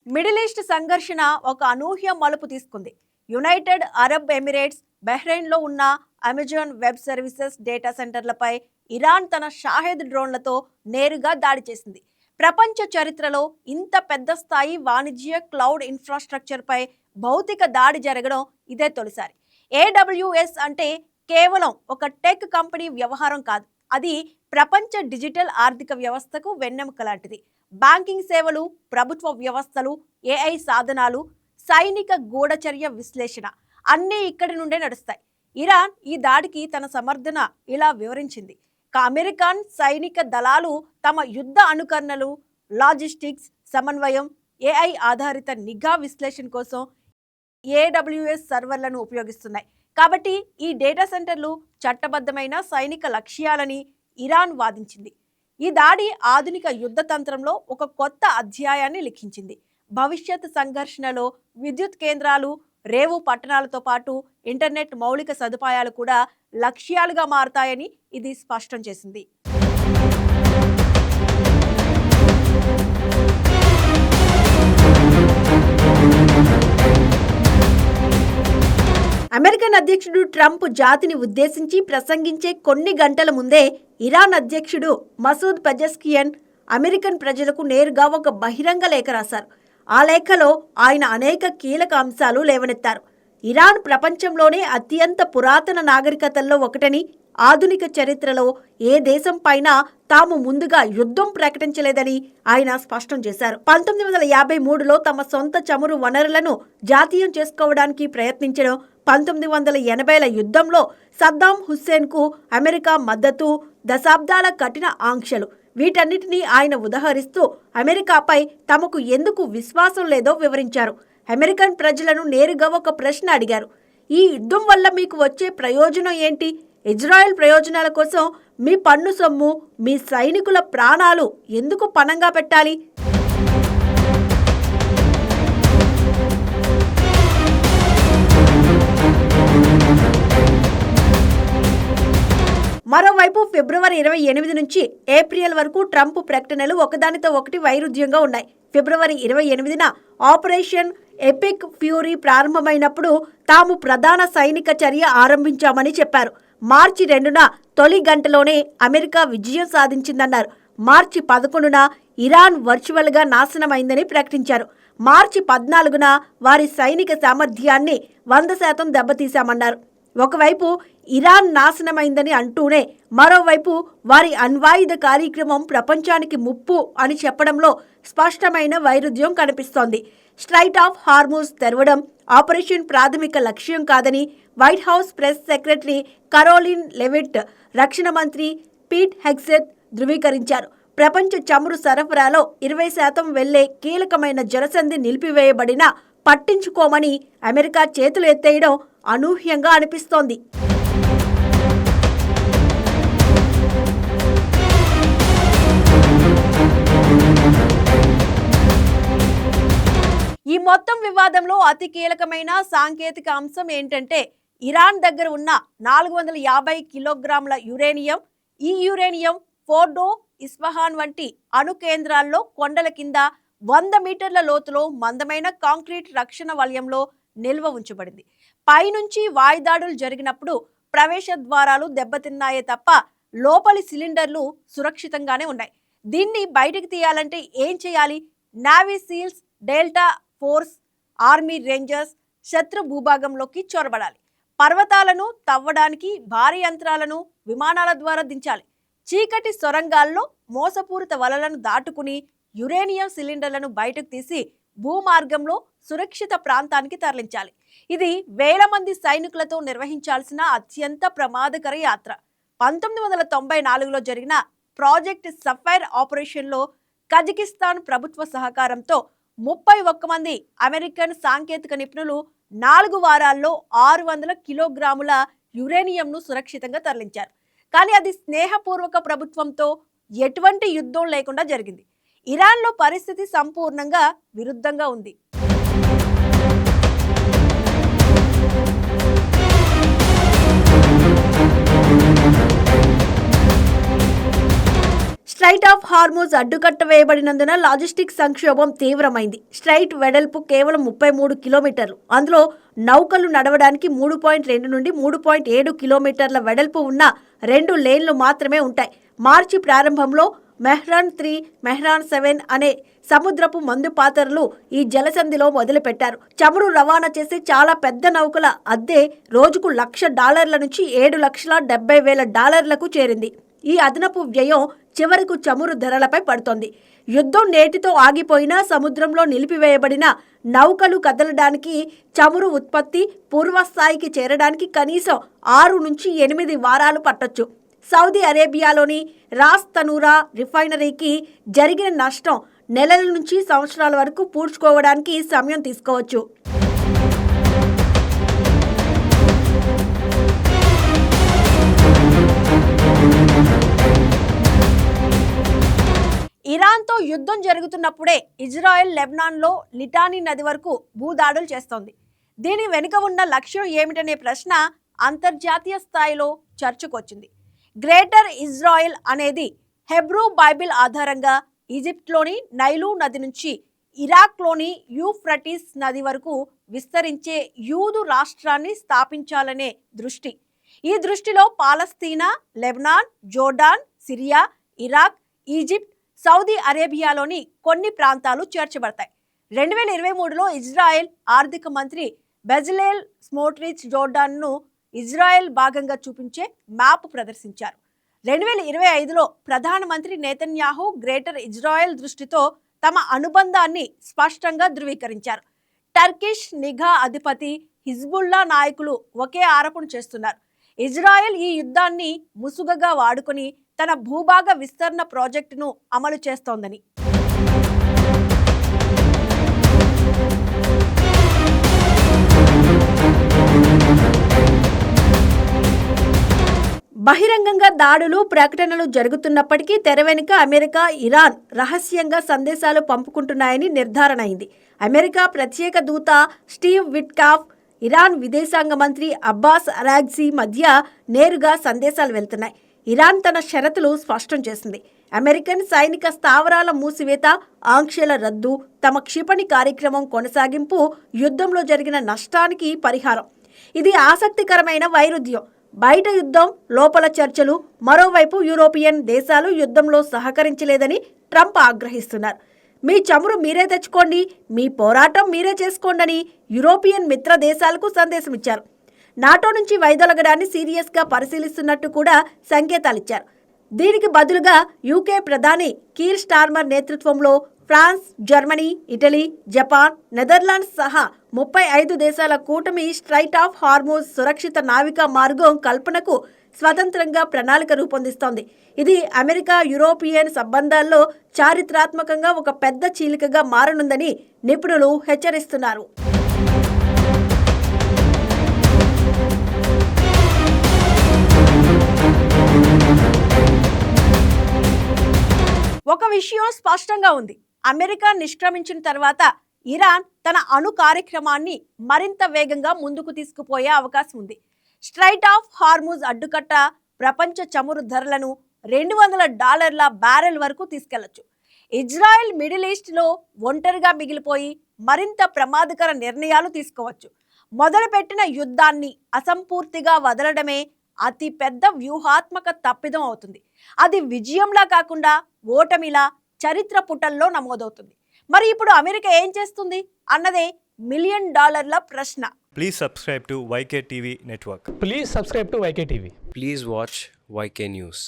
Middle east సంఘర్షణ ఒక అనూహ్య మలుపు తీసుకుంది. యునైటెడ్ అరబ్ ఎమిరేట్స్, బహ్రెయిన్లో ఉన్న అమెజాన్ వెబ్ సర్వీసెస్ డేటా సెంటర్లపై ఇరాన్ తన షాహెద్ డ్రోన్లతో నేరుగా దాడి చేసింది. ప్రపంచ చరిత్రలో ఇంత పెద్ద స్థాయి వాణిజ్య క్లౌడ్ ఇన్ఫ్రాస్ట్రక్చర్పై భౌతిక దాడి జరగడం ఇదే తొలిసారి. ఏడబ్ల్యూఎస్ అంటే కేవలం ఒక టెక్ కంపెనీ వ్యవహారం కాదు, అది ప్రపంచ డిజిటల్ ఆర్థిక వ్యవస్థకు వెన్నెముక లాంటిది. బ్యాంకింగ్ సేవలు, ప్రభుత్వ వ్యవస్థలు, ఏఐ సాధనాలు, సైనిక గూఢచర్య విశ్లేషణ అన్నీ ఇక్కడి నుండే నడుస్తాయి. ఇరాన్ ఈ దాడికి తన సమర్థన ఇలా వివరించింది. అమెరికన్ సైనిక దళాలు తమ యుద్ధ అనుకరణలు, లాజిస్టిక్స్ సమన్వయం, ఏఐ ఆధారిత నిఘా విశ్లేషణ కోసం ఏడబ్ల్యూఎస్ సర్వర్లను ఉపయోగిస్తున్నాయి. కాబట్టి ఈ డేటా సెంటర్లు చట్టబద్ధమైన సైనిక లక్ష్యాలని ఇరాన్ వాదించింది. ఈ దాడి ఆధునిక యుద్ధ తంత్రంలో ఒక కొత్త అధ్యాయాన్ని లిఖించింది. భవిష్యత్ సంఘర్షణలో విద్యుత్ కేంద్రాలు, రేవు పట్టణాలతో పాటు ఇంటర్నెట్ మౌలిక సదుపాయాలు కూడా లక్ష్యాలుగా మారతాయని ఇది స్పష్టం చేసింది. అమెరికన్ అధ్యక్షుడు ట్రంప్ జాతిని ఉద్దేశించి ప్రసంగించే కొన్ని గంటల ముందే ఇరాన్ అధ్యక్షుడు మసూద్ పెజెస్కియన్ అమెరికన్ ప్రజలకు నేరుగా ఒక బహిరంగ లేఖ రాశారు. ఆ లేఖలో ఆయన అనేక కీలక అంశాలు లేవనెత్తారు. ఇరాన్ ప్రపంచంలోనే అత్యంత పురాతన నాగరికతల్లో ఒకటని, ఆధునిక చరిత్రలో ఏ దేశం పైన తాము ముందుగా యుద్ధం ప్రకటించలేదని ఆయన స్పష్టం చేశారు. 1953లో తమ సొంత చమురు వనరులను జాతీయం చేసుకోవడానికి ప్రయత్నించడం, 1980ల యుద్ధంలో సద్దాం హుస్సేన్కు అమెరికా మద్దతు, దశాబ్దాల కఠిన ఆంక్షలు, వీటన్నిటినీ ఆయన ఉదహరిస్తూ అమెరికాపై తమకు ఎందుకు విశ్వాసం లేదో వివరించారు. అమెరికన్ ప్రజలను నేరుగా ఒక ప్రశ్న అడిగారు. ఈ యుద్ధం వల్ల మీకు వచ్చే ప్రయోజనం ఏంటి? ఇజ్రాయెల్ ప్రయోజనాల కోసం మీ పన్ను సొమ్ము, మీ సైనికుల ప్రాణాలు ఎందుకు పణంగా పెట్టాలి? మరోవైపు ఫిబ్రవరి 28 నుంచి ఏప్రిల్ వరకు ట్రంప్ ప్రకటనలు ఒకదానితో ఒకటి వైరుధ్యంగా ఉన్నాయి. ఫిబ్రవరి 28న ఆపరేషన్ ఎపిక్ ఫ్యూరీ ప్రారంభమైనప్పుడు తాము ప్రధాన సైనిక చర్య ఆరంభించామని చెప్పారు. మార్చి 2న తొలి గంటలోనే అమెరికా విజయం సాధించిందన్నారు. మార్చి 11న ఇరాన్ వర్చువల్గా నాశనమైందని ప్రకటించారు. మార్చి 14న వారి సైనిక సామర్థ్యాన్ని 100% దెబ్బతీశామన్నారు. ఒకవైపు ఇరాన్ నాశనమైందని అంటూనే మరోవైపు వారి అణ్వాయుధ కార్యక్రమం ప్రపంచానికి ముప్పు అని చెప్పడంలో స్పష్టమైన వైరుధ్యం కనిపిస్తోంది. స్ట్రైట్ ఆఫ్ హార్మూజ్ తెరవడం ఆపరేషన్ ప్రాథమిక లక్ష్యం కాదని white house press secretary Karoline లెవిట్, రక్షణ మంత్రి పీట్ హెగ్సెత్ ధృవీకరించారు. ప్రపంచ చమురు సరఫరాలో 20% వెళ్లే కీలకమైన జలసంధి నిలిపివేయబడినా పట్టించుకోమని అమెరికా చేతులు ఎత్తేయడం అనూహ్యంగా అనిపిస్తోంది. ఈ మొత్తం వివాదంలో అతి కీలకమైన సాంకేతిక అంశం ఏంటంటే ఇరాన్ దగ్గర ఉన్న 450 కిలోగ్రాముల యురేనియం. ఈ యురేనియం ఫోర్డో, ఇస్ఫహాన్ వంటి అణు కేంద్రాల్లో కొండల కింద 100 మీటర్ల లోతులో మందమైన కాంక్రీట్ రక్షణ వలయంలో నిల్వ ఉంచబడింది. పైనుంచి వాయుదాడులు జరిగినప్పుడు ప్రవేశ ద్వారాలు దెబ్బతిన్నాయే తప్ప లోపలి సిలిండర్లు సురక్షితంగానే ఉన్నాయి. దీన్ని బయటకు తీయాలంటే ఏం చేయాలి? Navy SEALs, delta force, army rangers శత్రు భూభాగంలోకి చొరబడాలి. పర్వతాలను తవ్వడానికి భారీ యంత్రాలను విమానాల ద్వారా దించాలి. చీకటి సొరంగాల్లో మోసపూరిత వలలను దాటుకుని యురేనియం సిలిండర్లను బయటకు తీసి భూమార్గంలో సురక్షిత ప్రాంతానికి తరలించాలి. ఇది వేల మంది సైనికులతో నిర్వహించాల్సిన అత్యంత ప్రమాదకర యాత్ర. 1994లో జరిగిన ప్రాజెక్ట్ సఫైర్ ఆపరేషన్లో కజకిస్తాన్ ప్రభుత్వ సహకారంతో 31 మంది అమెరికన్ సాంకేతిక నిపుణులు 4 వారాల్లో 600 కిలోగ్రాముల యురేనియంను సురక్షితంగా తరలించారు. కానీ అది స్నేహపూర్వక ప్రభుత్వంతో ఎటువంటి యుద్ధం లేకుండా జరిగింది. ఇరాన్లో పరిస్థితి సంపూర్ణంగా విరుద్ధంగా ఉంది. స్ట్రైట్ ఆఫ్ హార్మోజ్ అడ్డుకట్ట వేయబడినందున లాజిస్టిక్ సంక్షోభం తీవ్రమైంది. స్ట్రైట్ వెడల్పు కేవలం 33 కిలోమీటర్లు. అందులో నౌకలు నడవడానికి 3.2 నుండి 3.7 కిలోమీటర్ల వెడల్పు ఉన్న 2 లేన్లు మాత్రమే ఉంటాయి. మార్చి ప్రారంభంలో మెహ్రాన్ 3, మెహ్రాన్ 7 అనే సముద్రపు మందు పాత్రలు ఈ జలసంధిలో మొదలుపెట్టారు. చమురు రవాణా చేసే చాలా పెద్ద నౌకల అద్దె రోజుకు $1,00,000 నుంచి $7,70,000 చేరింది. ఈ అదనపు వ్యయం చివరకు చమురు ధరలపై పడుతోంది. యుద్ధం నేటితో ఆగిపోయినా సముద్రంలో నిలిపివేయబడిన నౌకలు కదలడానికి, చమురు ఉత్పత్తి పూర్వస్థాయికి చేరడానికి కనీసం 6 నుంచి 8 వారాలు పట్టొచ్చు. సౌదీ అరేబియాలోని రాస్ తనూరా రిఫైనరీకి జరిగిన నష్టం నెలల నుంచి సంవత్సరాల వరకు పూడ్చుకోవడానికి సమయం తీసుకోవచ్చు. ఇరాన్తో యుద్ధం జరుగుతున్నప్పుడే ఇజ్రాయెల్ లెబనాన్లో లిటానీ నది వరకు భూదాడులు చేస్తోంది. దీని వెనుక ఉన్న లక్ష్యం ఏమిటనే ప్రశ్న అంతర్జాతీయ స్థాయిలో చర్చకొచ్చింది. గ్రేటర్ ఇజ్రాయెల్ అనేది హెబ్రూ బైబిల్ ఆధారంగా ఈజిప్ట్లోని నైలు నది నుంచి ఇరాక్లోని యూఫ్రటీస్ నది వరకు విస్తరించే యూదు రాష్ట్రాన్ని స్థాపించాలనే దృష్టి. ఈ దృష్టిలో పాలస్తీనా, Lebanon, Jordan, Syria, Iraq, Egypt, Saudi అరేబియాలోని కొన్ని ప్రాంతాలు చేర్చబడతాయి. 2023లో ఇజ్రాయెల్ ఆర్థిక మంత్రి బెజలేల్ స్మోట్రిచ్ జోర్డాన్ను ఇజ్రాయెల్ భాగంగా చూపించే మ్యాప్ ప్రదర్శించారు. 2025లో ప్రధానమంత్రి నేతన్యాహు గ్రేటర్ ఇజ్రాయెల్ దృష్టితో తమ అనుబంధాన్ని స్పష్టంగా ధృవీకరించారు. టర్కిష్ నిఘా అధిపతి హిజ్బుల్లా నాయకులు ఒకే ఆరోపణ చేస్తున్నారు. ఇజ్రాయెల్ ఈ యుద్ధాన్ని ముసుగుగా వాడుకొని తన భూభాగ విస్తరణ ప్రాజెక్టును అమలు చేస్తోందని. బహిరంగంగా దాడులు, ప్రకటనలు జరుగుతున్నప్పటికీ తెర వెనుక అమెరికా, ఇరాన్ రహస్యంగా సందేశాలు పంపుకుంటున్నాయని నిర్ధారణ అయింది. అమెరికా ప్రత్యేక దూత స్టీవ్ విట్కాఫ్, ఇరాన్ విదేశాంగ మంత్రి అబ్బాస్ అరాగ్జీ మధ్య నేరుగా సందేశాలు వెళ్తున్నాయి. ఇరాన్ తన షరతులు స్పష్టం చేసింది. అమెరికన్ సైనిక స్థావరాల మూసివేత, ఆంక్షల రద్దు, తమ క్షిపణి కార్యక్రమం కొనసాగింపు, యుద్ధంలో జరిగిన నష్టానికి పరిహారం. ఇది ఆసక్తికరమైన వైరుధ్యం. బయట యుద్ధం, లోపల చర్చలు. మరోవైపు యూరోపియన్ దేశాలు యుద్ధంలో సహకరించలేదని ట్రంప్ ఆగ్రహిస్తున్నారు. మీ చమురు మీరే తెచ్చుకోండి, మీ పోరాటం మీరే చేసుకోండి యూరోపియన్ మిత్ర దేశాలకు సందేశం ఇచ్చారు. నాటో నుంచి వైదొలగడాన్ని సీరియస్గా పరిశీలిస్తున్నట్టు కూడా సంకేతాలిచ్చారు. దీనికి బదులుగా యూకే ప్రధాని కీర్ స్టార్మర్ నేతృత్వంలో France, Germany, Italy, Japan, Netherlands సహా 35 దేశాల కూటమి స్ట్రైట్ ఆఫ్ హార్మోజ్ సురక్షిత నావికా మార్గం కల్పనకు స్వతంత్రంగా ప్రణాళిక రూపొందిస్తోంది. ఇది అమెరికా యూరోపియన్ సంబంధాల్లో చారిత్రాత్మకంగా ఒక పెద్ద చీలికగా మారనుందని నిపుణులు హెచ్చరిస్తున్నారు. ఒక విషయం స్పష్టంగా ఉంది. అమెరికా నిష్క్రమించిన తర్వాత ఇరాన్ తన అణు కార్యక్రమాన్ని మరింత వేగంగా ముందుకు తీసుకుపోయే అవకాశం ఉంది. స్ట్రైట్ ఆఫ్ హార్మూజ్ అడ్డుకట్ట ప్రపంచ చమురు ధరలను $200 బ్యారెల్ వరకు తీసుకెళ్లొచ్చు. ఇజ్రాయెల్ మిడిల్ ఈస్ట్లో ఒంటరిగా మిగిలిపోయి మరింత ప్రమాదకర నిర్ణయాలు తీసుకోవచ్చు. మొదలుపెట్టిన యుద్ధాన్ని అసంపూర్తిగా వదలడమే అతి పెద్ద వ్యూహాత్మక తప్పిదం అవుతుంది. అది విజయంలా కాకుండా ఓటమిలా చరిత్ర పుటల్లో నమోదవుతుంది. మరి ఇప్పుడు అమెరికా ఏం చేస్తుంది అన్నదే $1 మిలియన్ ప్రశ్న. Please subscribe to YK TV Network. Please subscribe to YK TV. Please watch YK News.